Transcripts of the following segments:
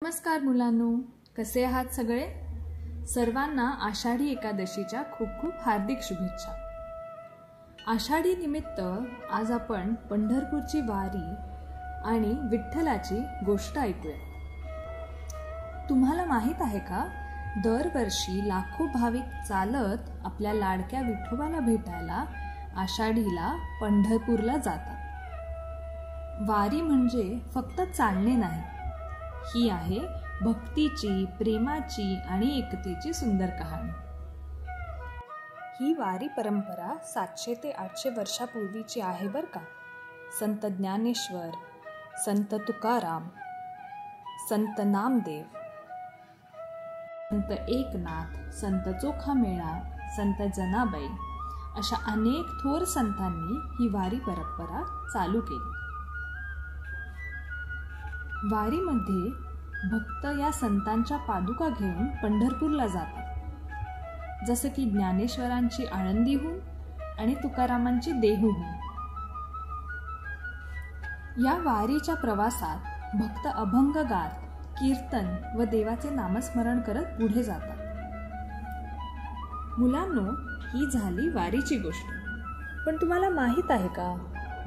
नमस्कार मुलांनो, कसे आहात सगळे? सर्वांना आषाढी एकादशीच्या खूप खूप हार्दिक शुभेच्छा. आषाढी निमित्त आज आपण पंढरपूरची वारी आणि विठ्ठलाची गोष्ट ऐकूया. तुम्हाला माहित आहे का, दरवर्षी लाखो भाविक चालत आपल्या लाडक्या विठोबाला भेटायला आषाढीला पंढरपूरला जातात. वारी म्हणजे फक्त चालणे नाही, ही आहे भक्तीची, प्रेमाची आणि एकतेची सुंदर कहाणी. ही वारी परंपरा 700 ते 800 वर्षापूर्वीची आहे बरं का. संत ज्ञानेश्वर, संत तुकाराम, संत नामदेव, संत एकनाथ, संत चोखामेळा, संत जनाबाई अशा अनेक थोर संतांनी ही वारी परंपरा चालू केली. वारीमध्ये भक्त या संतांच्या पादुका घेऊन पंढरपूरला जातात, जसं की ज्ञानेश्वरांची आळंदीहून आणि तुकारामांची देहूहून. या वारीच्या प्रवासात भक्त अभंग गात, कीर्तन व देवाचे नामस्मरण करत पुढे जातात. मुलांनो, ही झाली वारीची गोष्ट. पण तुम्हाला माहित आहे का,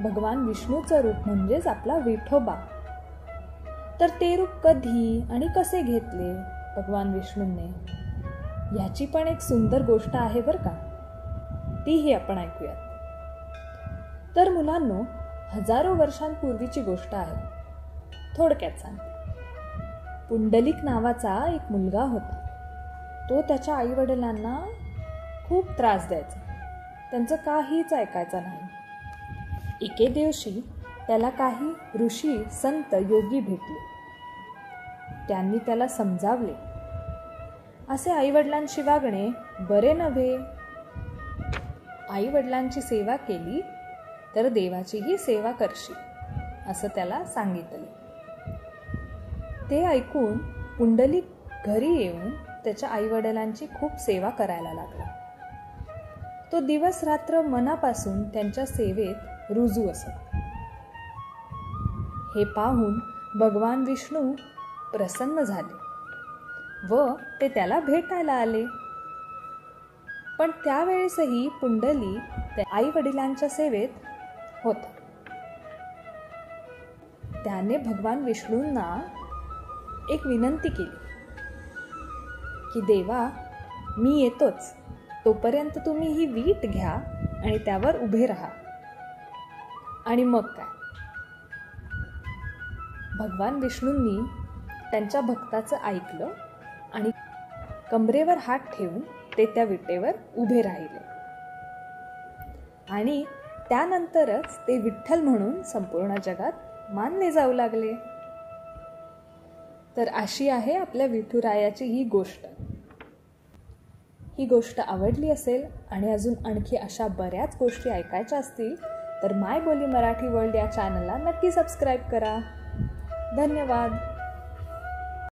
भगवान विष्णूचं रूप म्हणजेच आपला विठोबा. तर ते रूप कधी आणि कसे घेतले भगवान विष्णूंनी, याची पण एक सुंदर गोष्ट आहे बरं का. तीही आपण ऐकूयात. तर मुलांनो, हजारो वर्षांपूर्वीची गोष्ट आहे. थोडक्यात सांगते. पुंडलिक नावाचा एक मुलगा होता. तो त्याच्या आईवडिलांना खूप त्रास द्यायचा, त्यांचं काहीच ऐकायचं नाही. एके दिवशी त्याला काही ऋषी संत योगी भेटले. त्यांनी त्याला समजावले, असे आईवडिलांशी वागणे बरे नव्हे. आईवडिलांची सेवा केली तर देवाचीही सेवा करशील, असं त्याला सांगितले. ते ऐकून पुंडलिक घरी येऊन त्याच्या आईवडिलांची खूप सेवा करायला लागला. तो दिवस रात्र मनापासून त्यांच्या सेवेत रुजू असत. हे पाहून भगवान विष्णू प्रसन्न झाले व ते त्याला भेटायला आले. पण त्यावेळेसही पुंडलिक आई वडिलांच्या सेवेत होता. त्याने भगवान विष्णूंना एक विनंती केली की, देवा, मी येतोच, तोपर्यंत तुम्ही ही वीट घ्या आणि त्यावर उभे राहा. आणि मग काय, भगवान विष्णूंनी त्यांच्या भक्ताचं ऐकलं आणि कमरेवर हात ठेवून ते त्या विटेवर उभे राहिले. आणि त्यानंतरच ते विठ्ठल म्हणून संपूर्ण जगात मानले जाऊ लागले. तर अशी आहे आपल्या विठुरायाची ही गोष्ट. ही गोष्ट आवडली असेल आणि अजून आणखी अशा बऱ्याच गोष्टी ऐकायच्या असतील तर माय बोली मराठी वर्ल्ड या चॅनलला नक्की सबस्क्राईब करा. धन्यवाद.